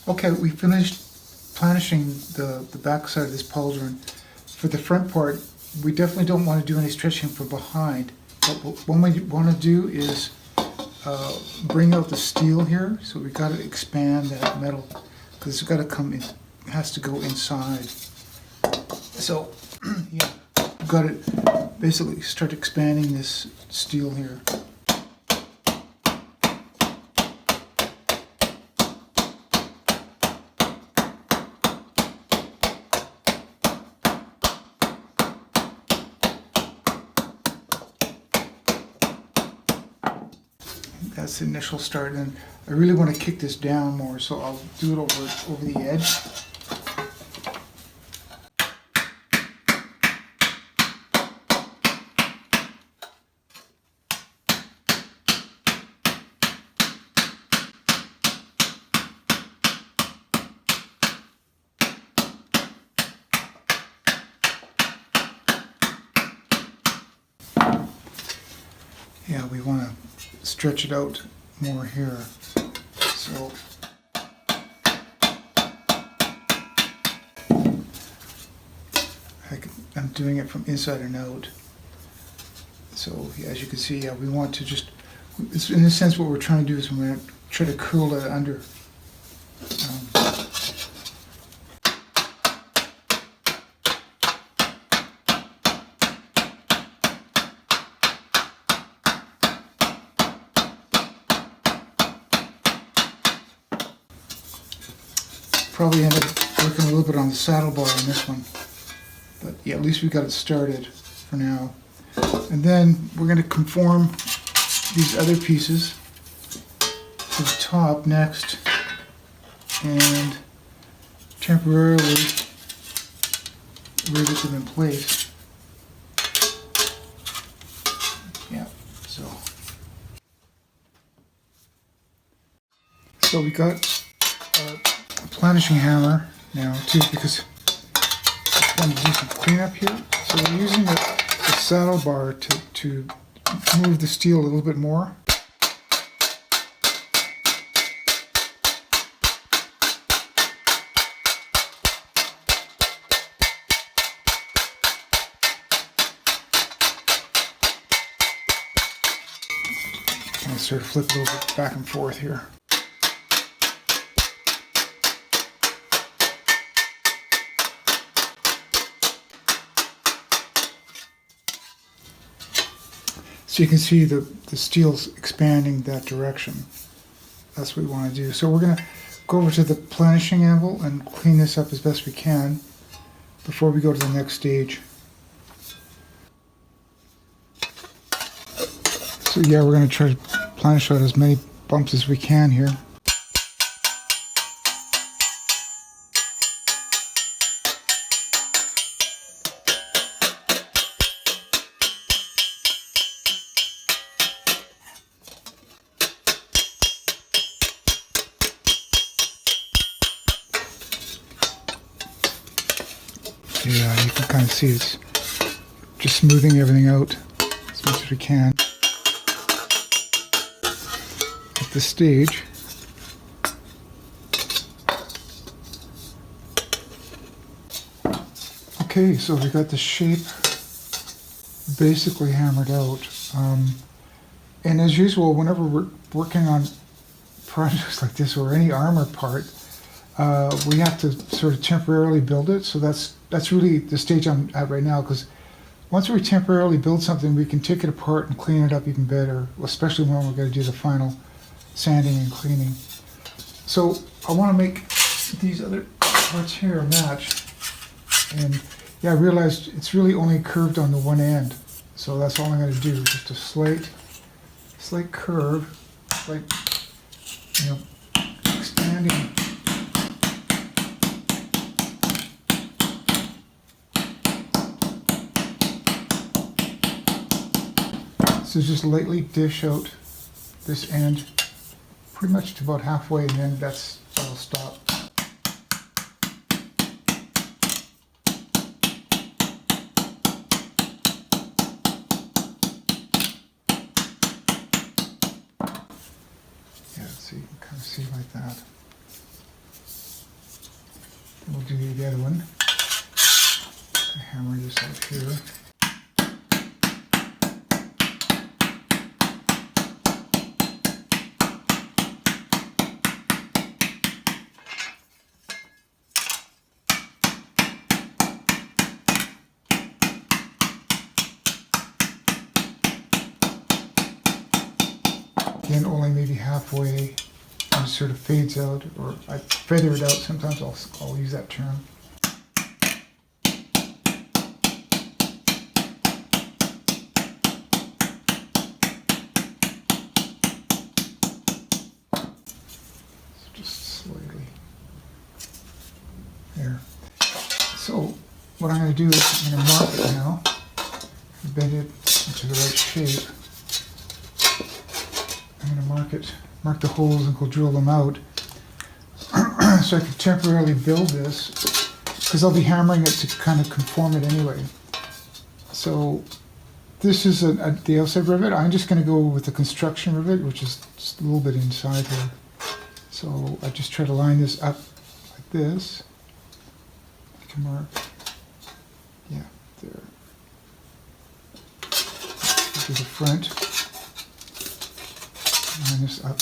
Okay, we finished planishing the back side of this pauldron. For the front part, we definitely don't want to do any stretching from behind. But what we want to do is bring out the steel here. So we've got to expand that metal because it's got to come in, it has to go inside. So yeah, we've got to basically start expanding this steel here. That's the initial start, and I really want to kick this down more, so I'll do it over the edge. Yeah, we want to stretch it out more here. So I'm doing it from inside and out. So yeah, as you can see, yeah, we want to just, in a sense what we're trying to do is we're going to try to curl it under. Probably end up working a little bit on the saddle bar on this one, but yeah, at least we got it started for now. And then we're going to conform these other pieces to the top next and temporarily rivet them in place. Yeah, so we got a planishing hammer now too, because I'm going to do some cleanup here. So we're using the saddle bar to move the steel a little bit more. And I sort of flip it over back and forth here. So you can see the steel's expanding that direction. That's what we want to do. So we're going to go over to the planishing anvil and clean this up as best we can before we go to the next stage. So yeah, we're going to try to planish out as many bumps as we can here. Yeah, you can kind of see it's just smoothing everything out as much as we can. At this stage, okay, so we got the shape basically hammered out. And as usual, whenever we're working on projects like this or any armor part, we have to sort of temporarily build it. So that's really the stage I'm at right now, because once we temporarily build something, we can take it apart and clean it up even better, especially when we're going to do the final sanding and cleaning. So I want to make these other parts here match. And yeah, I realized it's really only curved on the one end. So that's all I'm going to do, just a slight curve, like, you know, expanding. So just lightly dish out this end pretty much to about halfway, and then that'll stop. Yeah, so you can kind of see like that. We'll do the other one. Hammer this out here. Again, only maybe halfway, and it sort of fades out, or I feather it out. Sometimes I'll use that term. Just slightly there. So what I'm going to do is I'm going to mark it now, bend it into the right shape. I'm going to mark the holes and go drill them out so I can temporarily build this, because I'll be hammering it to kind of conform it anyway. So this is the outside rivet. I'm just going to go with the construction rivet, which is just a little bit inside here. So I just try to line this up like this. I can mark, yeah, there. To the front. Line this up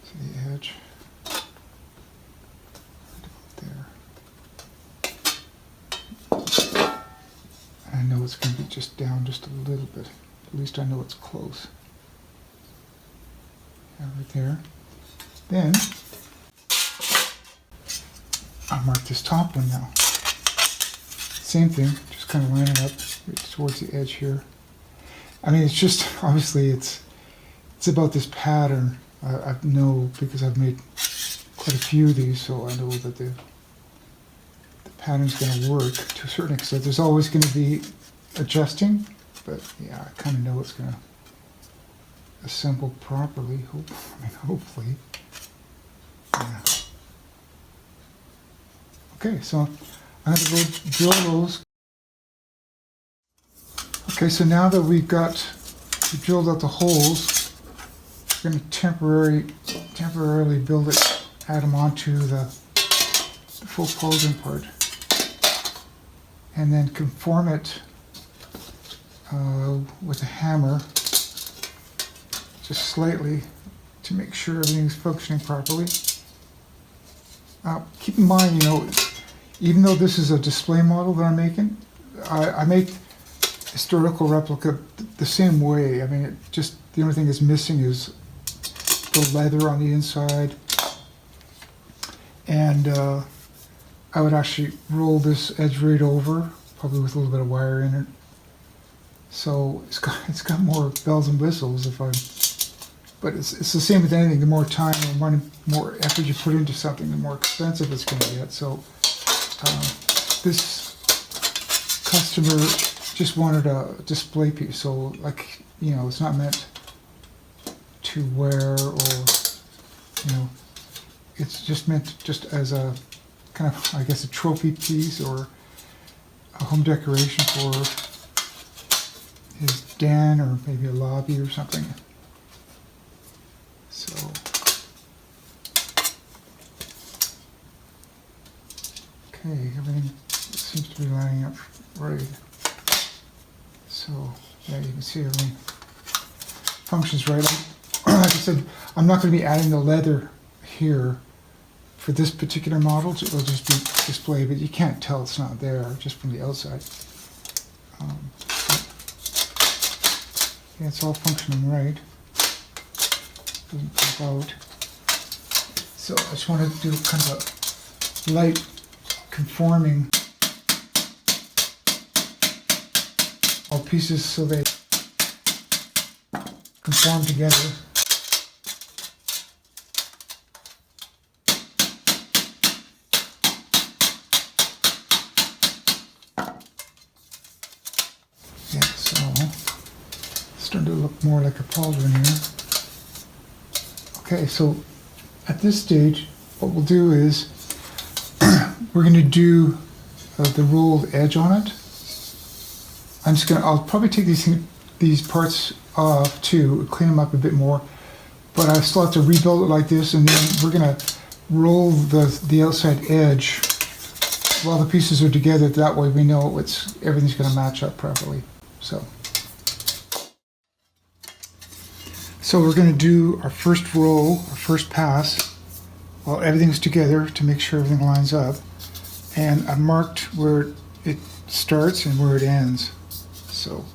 to the edge. There. I know it's going to be just down just a little bit. At least I know it's close. Yeah, right there. Then I'll mark this top one now. Same thing, just kind of line it up right towards the edge here. I mean, it's just, obviously, it's about this pattern. I know, because I've made quite a few of these, so I know that the pattern's going to work to a certain extent. There's always going to be adjusting, but yeah, I kind of know it's going to assemble properly. Hopefully. Yeah. Okay, so I'm going to go drill those. Okay, so now that we've drilled out the holes, we're going to temporarily build it, add them onto the full pauldron part, and then conform it with a hammer, just slightly, to make sure everything's functioning properly. Keep in mind, even though this is a display model that I'm making, I make historical replica the same way. I mean, the only thing that's missing is the leather on the inside, and I would actually roll this edge right over, probably with a little bit of wire in it. So it's got more bells and whistles but it's the same with anything. The more time and more effort you put into something, the more expensive it's going to get. So this customer just wanted a display piece, so it's not meant to wear, or it's just meant just as a kind of, I guess, a trophy piece or a home decoration for his den, or maybe a lobby or something. So okay, everything seems to be lining up right. So yeah, you can see everything functions right. Like I said, I'm not going to be adding the leather here for this particular model. It'll just be displayed, but you can't tell it's not there just from the outside. Yeah, it's all functioning right. Doesn't pop out. So I just want to do kind of a light conforming all pieces so they conform together. Yeah, so it's starting to look more like a pauldron here. Okay, so at this stage, what we'll do is we're going to do the rolled edge on it. I'll probably take these parts off too, clean them up a bit more, but I still have to rebuild it like this, and then we're going to roll the outside edge while the pieces are together. That way we know everything's going to match up properly. So we're going to do our first roll, our first pass, while everything's together to make sure everything lines up. And I marked where it starts and where it ends. So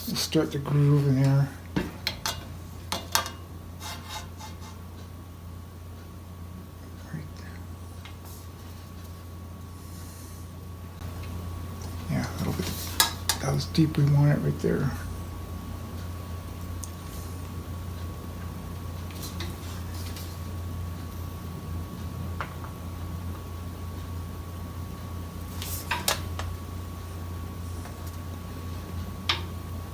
we'll start the groove in there. Yeah, that'll be that was deep. We want it right there.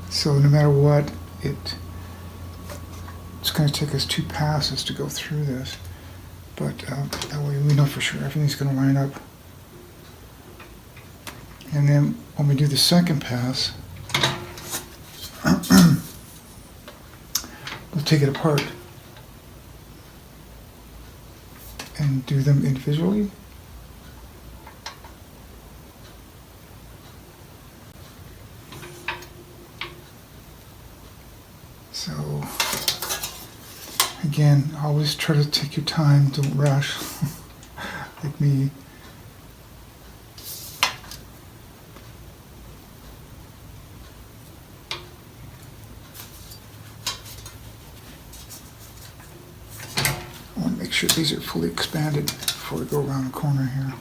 So no matter what, it's going to take us 2 passes to go through this, but that way we know for sure everything's going to line up. And then when we do the second pass, we'll take it apart and do them individually. So, again, always try to take your time, don't rush, like me. I want to make sure these are fully expanded before we go around the corner here.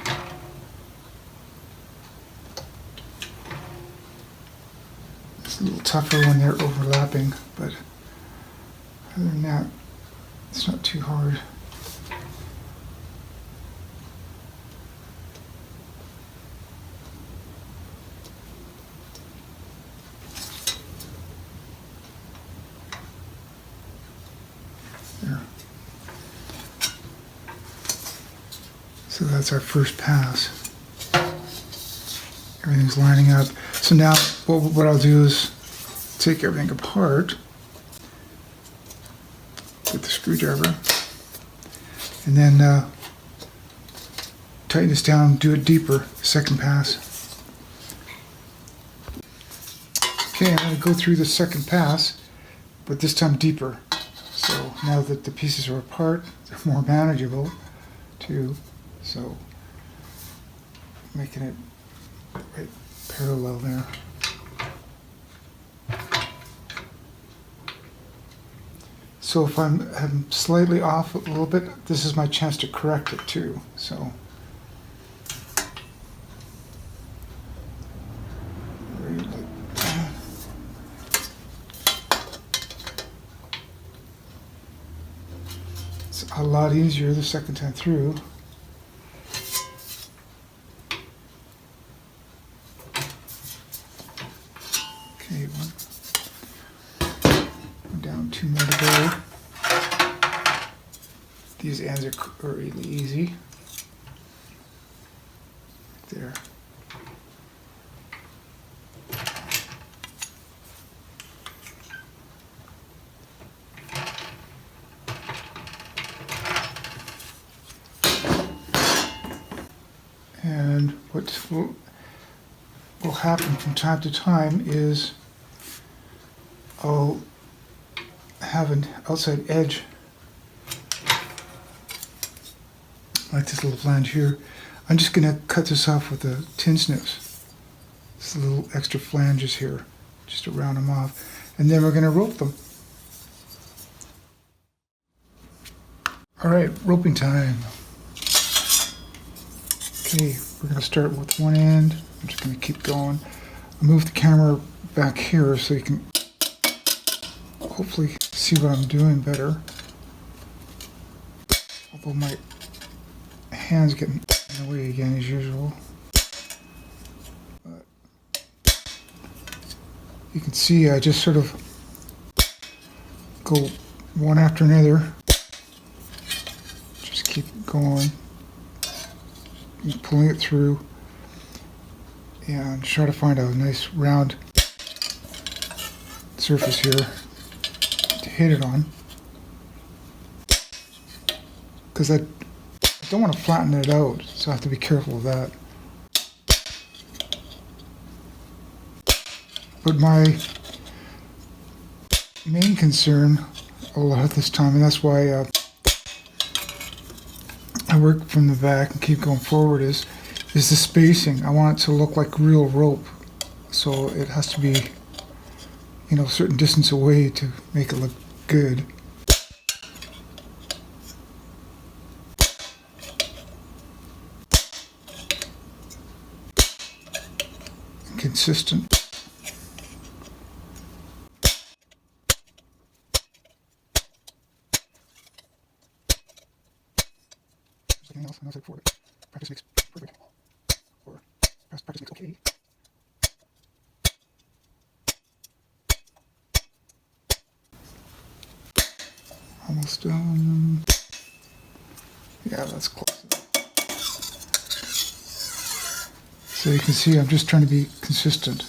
It's a little tougher when they're overlapping, but other than that, it's not too hard. There. So that's our first pass. Everything's lining up. So now what I'll do is take everything apart with the screwdriver and then tighten this down, do it deeper, second pass. Okay, I'm going to go through the second pass, but this time deeper. So now that the pieces are apart, they're more manageable too. So making it right parallel there. So if I'm slightly off a little bit, this is my chance to correct it too. So right like that. It's a lot easier the second time through. Okay, one down, 2 more to go. These ends are really easy. There. And what will happen from time to time is I'll have an outside edge like this little flange here. I'm just going to cut this off with the tin snips. This little extra flanges here, just to round them off. And then we're going to rope them. All right, roping time. Okay, we're going to start with one end. I'm just going to keep going. I'll move the camera back here so you can hopefully see what I'm doing better. Although my hand's getting in the way again as usual. But you can see I just sort of go one after another. Just keep going. Pulling it through and try to find a nice round surface here to hit it on, because don't want to flatten it out, so I have to be careful of that. But my main concern a lot of this time, and that's why I work from the back and keep going forward, is the spacing. I want it to look like real rope, so it has to be, you know, a certain distance away to make it look good. Consistent. Something else, and I was like, for it. Practice makes perfect. Or practice makes okay. Almost done. Yeah, that's close. So you can see I'm just trying to be consistent.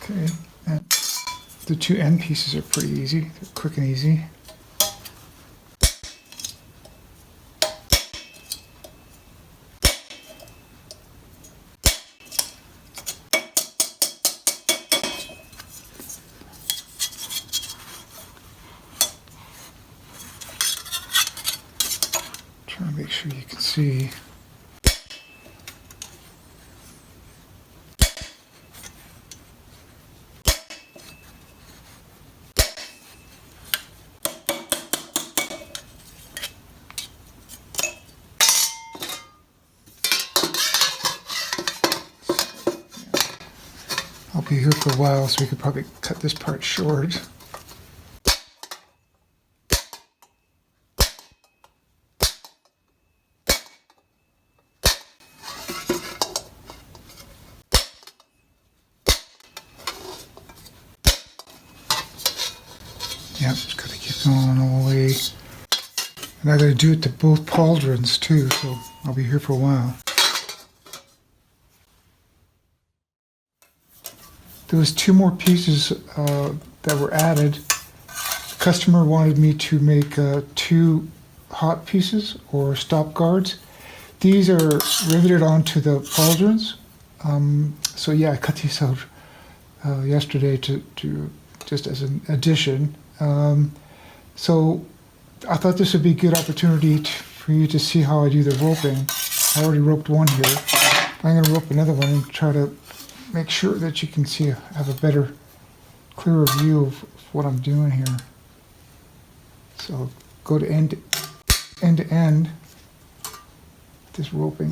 Okay, and the two end pieces are pretty easy. They're quick and easy. Trying to make sure you can see. I'll be here for a while, so we could probably cut this part short. Yep, just gotta keep going all the way. And I gotta do it to both Pauldrons too, so I'll be here for a while. There was two more pieces that were added. The customer wanted me to make two hot pieces or stop guards. These are riveted onto the Pauldrons. So yeah, I cut these out yesterday to just as an addition. So I thought this would be a good opportunity for you to see how I do the roping. I already roped one here. I'm going to rope another one and try to make sure that you can see, have a better, clearer view of what I'm doing here. So go to end to end, this roping.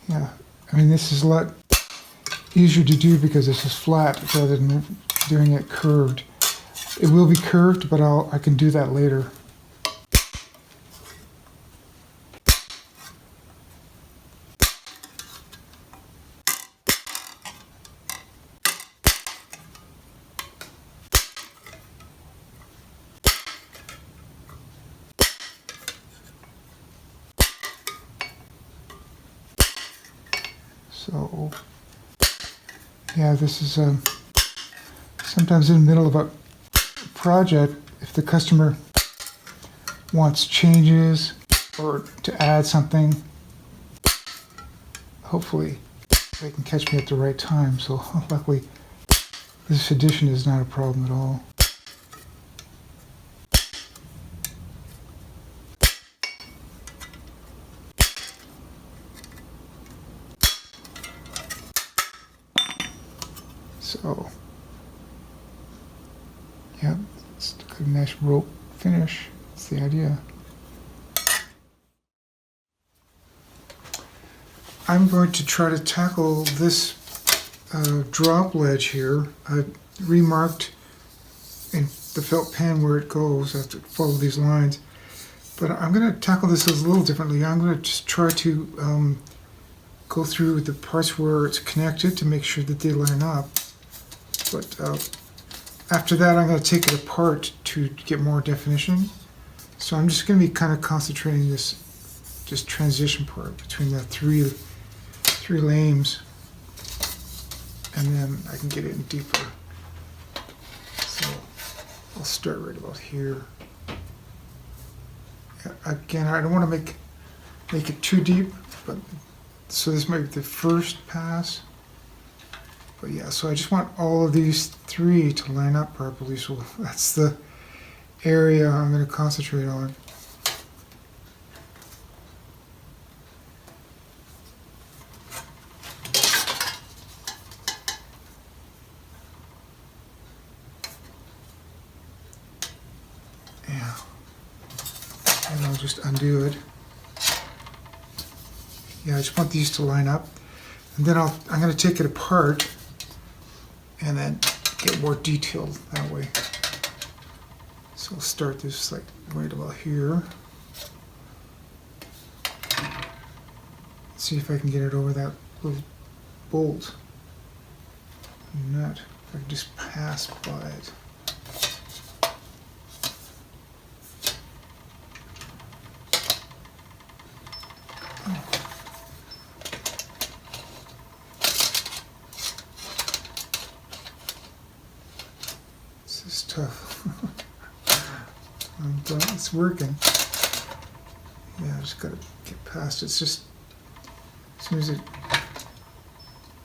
Yeah, I mean, this is a lot easier to do because this is flat rather than doing it curved. It will be curved, but I can do that later. So, yeah, this is sometimes in the middle of a project, if the customer wants changes or to add something, hopefully they can catch me at the right time. So luckily this addition is not a problem at all. So, yeah, it's a good nice rope finish. That's the idea. I'm going to try to tackle this drop ledge here. I've remarked in the felt pan where it goes. I have to follow these lines. But I'm going to tackle this a little differently. I'm going to just try to go through the parts where it's connected to make sure that they line up. But after that, I'm going to take it apart to get more definition. So I'm just going to be kind of concentrating this just transition part between the three lames, and then I can get it in deeper. So I'll start right about here. Again, I don't want to make it too deep, but so this might be the first pass. But yeah, so I just want all of these three to line up properly. So that's the area I'm going to concentrate on. Yeah. And I'll just undo it. Yeah, I just want these to line up. And then I'm going to take it apart and then get more detailed that way. So I'll start this like right about here. See if I can get it over that little bolt nut. If I can just pass by it. This is tough. But it's working. Yeah, I just gotta get past it. It's just as soon as it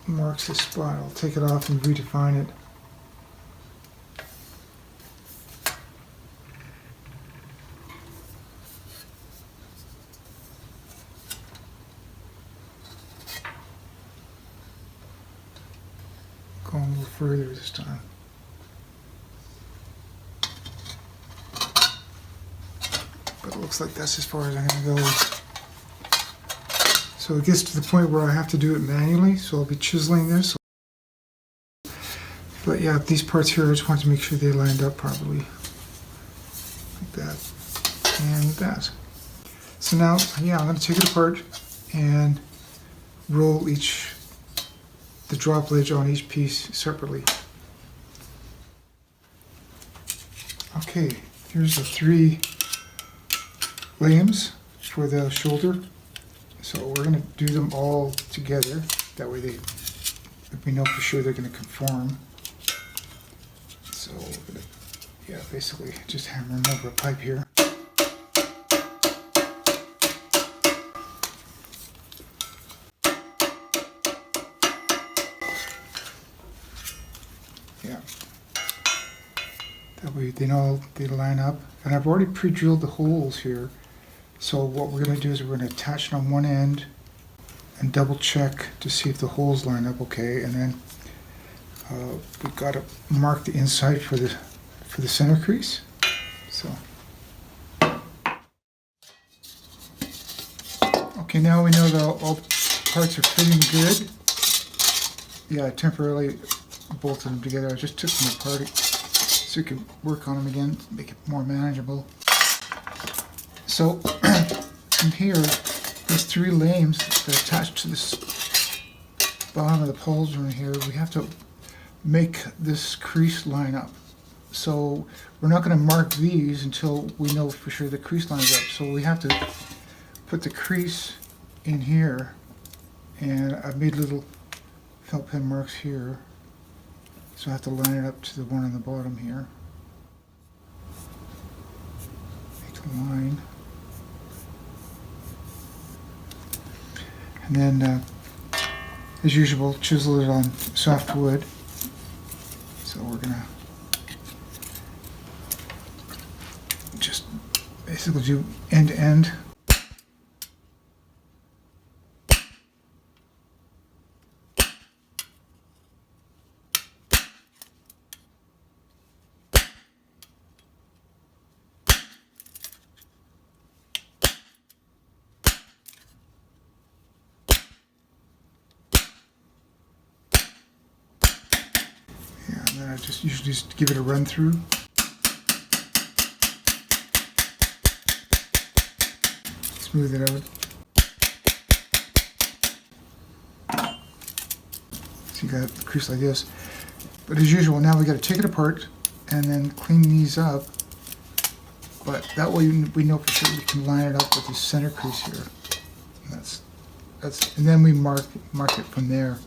marks the spot, I'll take it off and redefine it. Going a little further this time. But it looks like that's as far as I'm going to go. So it gets to the point where I have to do it manually, so I'll be chiseling this. But yeah, these parts here, I just want to make sure they lined up properly. Like that. And that. So now, yeah, I'm going to take it apart and roll the drop ledge on each piece separately. Okay, here's the three lames for the shoulder. So we're going to do them all together. That way we know for sure they're going to conform. So we're going to, yeah, basically just hammer them over a pipe here. Yeah. That way they know they line up. And I've already pre-drilled the holes here. So what we're going to do is we're going to attach it on one end and double check to see if the holes line up okay. And then we've got to mark the inside for the center crease. So okay, now we know that all parts are fitting good. Yeah, I temporarily bolted them together. I just took them apart so you can work on them again, make it more manageable. So from here, these three lames that are attached to this bottom of the pauldron here, we have to make this crease line up. So we're not going to mark these until we know for sure the crease lines up. So we have to put the crease in here, and I've made little felt pen marks here. So I have to line it up to the one on the bottom here. Make a line. And then, as usual, chisel it on soft wood. So we're gonna just basically do end to end. I just usually just give it a run through. Smooth it out. So you got a crease like this. But as usual, now we got to take it apart and then clean these up. But that way we know for sure we can line it up with the center crease here. That's and then we mark it from there.